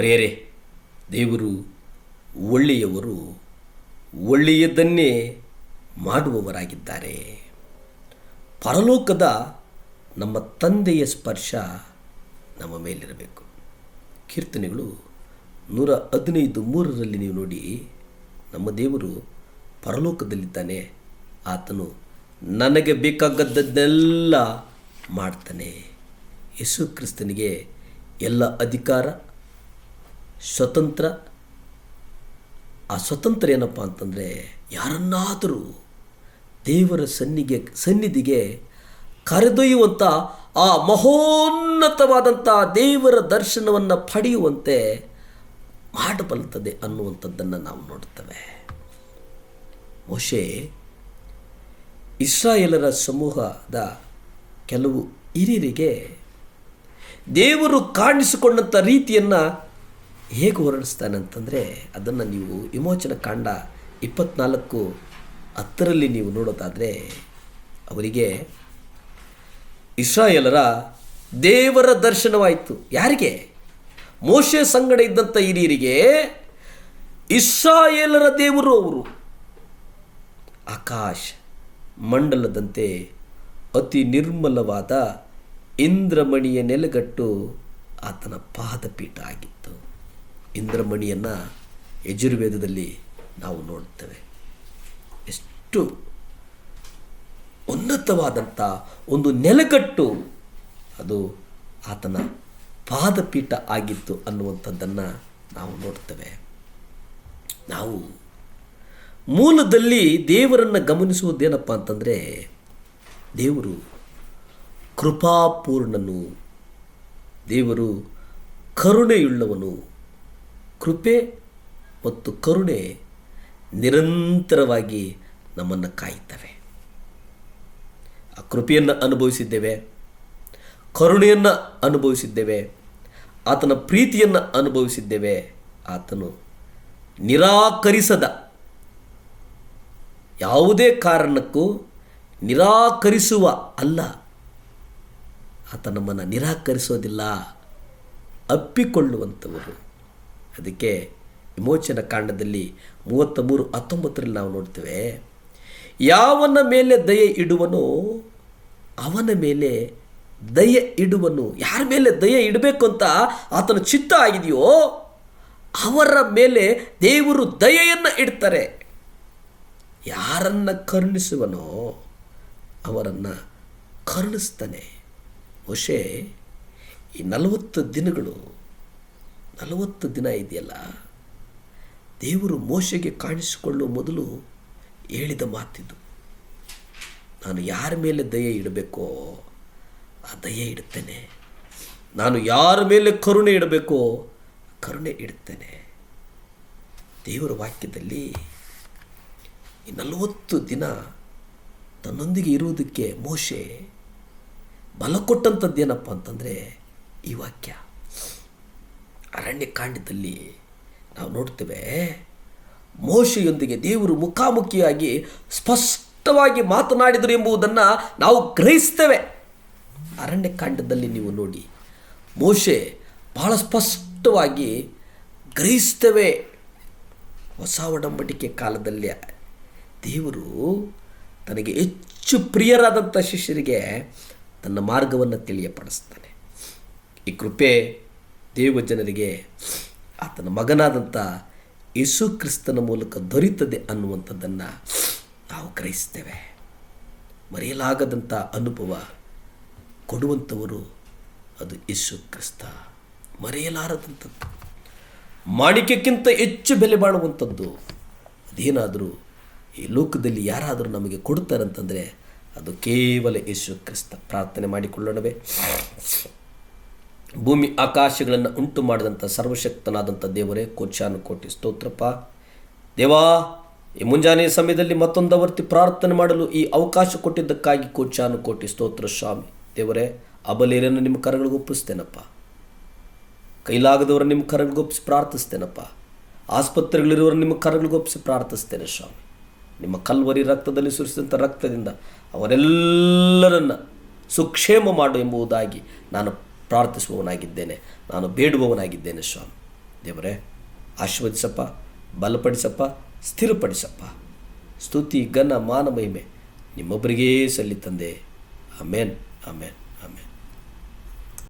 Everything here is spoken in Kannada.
ಪ್ರಿಯರೇ, ದೇವರು ಒಳ್ಳೆಯವರು, ಒಳ್ಳೆಯದನ್ನೇ ಮಾಡುವವರಾಗಿದ್ದಾರೆ. ಪರಲೋಕದ ನಮ್ಮ ತಂದೆಯ ಸ್ಪರ್ಶ ನಮ್ಮ ಮೇಲಿರಬೇಕು. ಕೀರ್ತನೆಗಳು 115:3 ನೀವು ನೋಡಿ, ನಮ್ಮ ದೇವರು ಪರಲೋಕದಲ್ಲಿದ್ದಾನೆ, ಆತನು ನನಗೆ ಬೇಕಾಗದ್ದನ್ನೆಲ್ಲ ಮಾಡ್ತಾನೆ. ಯೇಸು ಕ್ರಿಸ್ತನಿಗೆ ಎಲ್ಲ ಅಧಿಕಾರ, ಸ್ವತಂತ್ರ. ಆ ಸ್ವತಂತ್ರ ಏನಪ್ಪ ಅಂತಂದರೆ, ಯಾರನ್ನಾದರೂ ದೇವರ ಸನ್ನಿಧಿಗೆ ಕರೆದೊಯ್ಯುವಂಥ ಆ ಮಹೋನ್ನತವಾದಂಥ ದೇವರ ದರ್ಶನವನ್ನು ಪಡೆಯುವಂತೆ ಮಾಡಬಲ್ಲುತ್ತದೆ ಅನ್ನುವಂಥದ್ದನ್ನು ನಾವು ನೋಡುತ್ತೇವೆ. ಮೋಶೆ ಇಸ್ರಾಯೇಲರ ಸಮೂಹದ ಕೆಲವು ಹಿರಿಯರಿಗೆ ದೇವರು ಕಾಣಿಸಿಕೊಂಡಂಥ ರೀತಿಯನ್ನು ಹೇಗೆ ಹೊರಡಿಸ್ತಾನೆ ಅಂತಂದರೆ, ಅದನ್ನು ನೀವು ವಿಮೋಚನ ಕಾಂಡ 24:10 ನೀವು ನೋಡೋದಾದರೆ, ಅವರಿಗೆ ಇಸ್ರಾಯೇಲರ ದೇವರ ದರ್ಶನವಾಯಿತು. ಯಾರಿಗೆ? ಮೋಶೆ ಸಂಗಡ ಇದ್ದಂಥ ಹಿರಿಯರಿಗೆ ಇಸ್ರಾಯೇಲರ ದೇವರು ಅವರು. ಆಕಾಶ ಮಂಡಲದಂತೆ ಅತಿ ನಿರ್ಮಲವಾದ ಇಂದ್ರಮಣಿಯ ನೆಲೆಗಟ್ಟು ಆತನ ಪಾದಪೀಠ ಆಗಿತ್ತು. ಇಂದ್ರಮಣಿಯನ್ನು ಯಜುರ್ವೇದದಲ್ಲಿ ನಾವು ನೋಡ್ತೇವೆ. ಎಷ್ಟು ಉನ್ನತವಾದಂಥ ಒಂದು ನೆಲೆಗಟ್ಟು ಅದು ಆತನ ಪಾದಪೀಠ ಆಗಿತ್ತು ಅನ್ನುವಂಥದ್ದನ್ನು ನಾವು ನೋಡ್ತೇವೆ. ನಾವು ಮೂಲದಲ್ಲಿ ದೇವರನ್ನು ಗಮನಿಸುವುದೇನಪ್ಪ ಅಂತಂದರೆ, ದೇವರು ಕೃಪಾಪೂರ್ಣನು, ದೇವರು ಕರುಣೆಯುಳ್ಳವನು. ಕೃಪೆ ಮತ್ತು ಕರುಣೆ ನಿರಂತರವಾಗಿ ನಮ್ಮನ್ನು ಕಾಯುತ್ತವೆ. ಆ ಕೃಪೆಯನ್ನು ಅನುಭವಿಸಿದ್ದೇವೆ, ಕರುಣೆಯನ್ನು ಅನುಭವಿಸಿದ್ದೇವೆ, ಆತನ ಪ್ರೀತಿಯನ್ನು ಅನುಭವಿಸಿದ್ದೇವೆ. ಆತನು ನಿರಾಕರಿಸದ, ಯಾವುದೇ ಕಾರಣಕ್ಕೂ ನಿರಾಕರಿಸುವ ಅಲ್ಲ, ಆತ ನಮ್ಮನ್ನು ನಿರಾಕರಿಸೋದಿಲ್ಲ, ಅಪ್ಪಿಕೊಳ್ಳುವಂಥವರು. ಅದಕ್ಕೆ ವಿಮೋಚನ ಕಾಂಡದಲ್ಲಿ 33:19 ನಾವು ನೋಡ್ತೇವೆ, ಯಾವನ ಮೇಲೆ ದಯೆ ಇಡುವನೋ ಅವನ ಮೇಲೆ ದಯೆ ಇಡುವನು. ಯಾರ ಮೇಲೆ ದಯೆ ಇಡಬೇಕು ಅಂತ ಆತನ ಚಿತ್ತ ಆಗಿದೆಯೋ ಅವರ ಮೇಲೆ ದೇವರು ದಯೆಯನ್ನು ಇಡ್ತಾರೆ. ಯಾರನ್ನು ಕರುಣಿಸುವನೋ ಅವರನ್ನು ಕರುಣಿಸ್ತಾನೆ. ಮೋಶೆ ಈ 40 ದಿನ ಇದೆಯಲ್ಲ, ದೇವರು ಮೋಶೆಗೆ ಕಾಣಿಸಿಕೊಳ್ಳುವ ಮೊದಲು ಹೇಳಿದ ಮಾತಿದು, ನಾನು ಯಾರ ಮೇಲೆ ದಯೆ ಇಡಬೇಕೋ ಆ ದಯೆ ಇಡುತ್ತೇನೆ, ನಾನು ಯಾರ ಮೇಲೆ ಕರುಣೆ ಇಡಬೇಕೋ ಕರುಣೆ ಇಡುತ್ತೇನೆ. ದೇವರ ವಾಕ್ಯದಲ್ಲಿ ಈ 40 ದಿನ ತನ್ನೊಂದಿಗೆ ಇರುವುದಕ್ಕೆ ಮೋಶೆ ಬಲ ಕೊಟ್ಟಂಥದ್ದೇನಪ್ಪ ಅಂತಂದರೆ ಈ ವಾಕ್ಯ. ಅರಣ್ಯಕಾಂಡದಲ್ಲಿ ನಾವು ನೋಡ್ತೇವೆ, ಮೋಶೆಯೊಂದಿಗೆ ದೇವರು ಮುಖಾಮುಖಿಯಾಗಿ ಸ್ಪಷ್ಟವಾಗಿ ಮಾತನಾಡಿದರು ಎಂಬುದನ್ನು ನಾವು ಗ್ರಹಿಸ್ತೇವೆ. ಅರಣ್ಯಕಾಂಡದಲ್ಲಿ ನೀವು ನೋಡಿ, ಮೋಶೆ ಬಹಳ ಸ್ಪಷ್ಟವಾಗಿ ಗ್ರಹಿಸ್ತೇವೆ. ಹೊಸ ಒಡಂಬಡಿಕೆ ಕಾಲದಲ್ಲಿ ದೇವರು ತನಗೆ ಹೆಚ್ಚು ಪ್ರಿಯರಾದಂಥ ಶಿಷ್ಯರಿಗೆ ತನ್ನ ಮಾರ್ಗವನ್ನು ತಿಳಿಯಪಡಿಸ್ತಾನೆ. ಈ ಕೃಪೆ ದೇವಜನರಿಗೆ ಆತನ ಮಗನಾದಂಥ ಯೇಸು ಕ್ರಿಸ್ತನ ಮೂಲಕ ದೊರೆಯುತ್ತದೆ ಅನ್ನುವಂಥದ್ದನ್ನು ನಾವು ಗ್ರಹಿಸ್ತೇವೆ. ಮರೆಯಲಾಗದಂಥ ಅನುಭವ ಕೊಡುವಂಥವರು ಅದು ಯೇಸು ಕ್ರಿಸ್ತ. ಮರೆಯಲಾರದಂಥದ್ದು, ಮಾಣಿಕ್ಯಕ್ಕಿಂತ ಹೆಚ್ಚು ಬೆಲೆ ಬಾಳುವಂಥದ್ದು ಅದೇನಾದರೂ ಈ ಲೋಕದಲ್ಲಿ ಯಾರಾದರೂ ನಮಗೆ ಕೊಡ್ತಾರಂತಂದರೆ ಅದು ಕೇವಲ ಯೇಸು ಕ್ರಿಸ್ತ. ಪ್ರಾರ್ಥನೆ ಮಾಡಿಕೊಳ್ಳೋಣವೇ. ಭೂಮಿ ಆಕಾಶಗಳನ್ನು ಉಂಟು ಮಾಡಿದಂಥ ಸರ್ವಶಕ್ತನಾದಂಥ ದೇವರೇ, ಕೋಟ್ಯಾನುಕೋಟಿ ಸ್ತೋತ್ರಪ್ಪ. ದೇವಾ, ಈ ಮುಂಜಾನೆ ಸಮಯದಲ್ಲಿ ಮತ್ತೊಂದು ಆವರ್ತಿ ಪ್ರಾರ್ಥನೆ ಮಾಡಲು ಈ ಅವಕಾಶ ಕೊಟ್ಟಿದ್ದಕ್ಕಾಗಿ ಕೋಟ್ಯಾನುಕೋಟಿ ಸ್ತೋತ್ರ ಸ್ವಾಮಿ. ದೇವರೇ, ಅಬಲೇರನ್ನು ನಿಮ್ಮ ಕರಗಳಿಗೆ ಒಪ್ಪಿಸ್ತೇನಪ್ಪ, ಕೈಲಾಗದವರ ನಿಮ್ಮ ಕರಗಳಿಗೆ ಒಪ್ಪಿಸಿ ಪ್ರಾರ್ಥಿಸ್ತೇನಪ್ಪ, ಆಸ್ಪತ್ರೆಗಳಿರುವವರು ನಿಮ್ಮ ಕರಗಳಿಗೆ ಒಪ್ಪಿಸಿ ಪ್ರಾರ್ಥಿಸ್ತೇನೆ ಸ್ವಾಮಿ. ನಿಮ್ಮ ಕಲ್ವರಿ ರಕ್ತದಲ್ಲಿ ಸುರಿಸಿದಂಥ ರಕ್ತದಿಂದ ಅವರೆಲ್ಲರನ್ನು ಸುಕ್ಷೇಮ ಮಾಡು ಎಂಬುದಾಗಿ ನಾನು ಪ್ರಾರ್ಥಿಸುವವನಾಗಿದ್ದೇನೆ, ನಾನು ಬೇಡುವವನಾಗಿದ್ದೇನೆ ಸ್ವಾಮಿ. ದೇವರೇ ಆಶೀರ್ವದಿಸಪ್ಪ, ಬಲಪಡಿಸಪ್ಪ, ಸ್ಥಿರಪಡಿಸಪ್ಪ. ಸ್ತುತಿ ಘನ ಮಾನ ಮಹಿಮೆ ನಿಮ್ಮೊಬ್ಬರಿಗೇ ಸಲ್ಲಿ ತಂದೆ. ಆಮೇನ್, ಆಮೇನ್.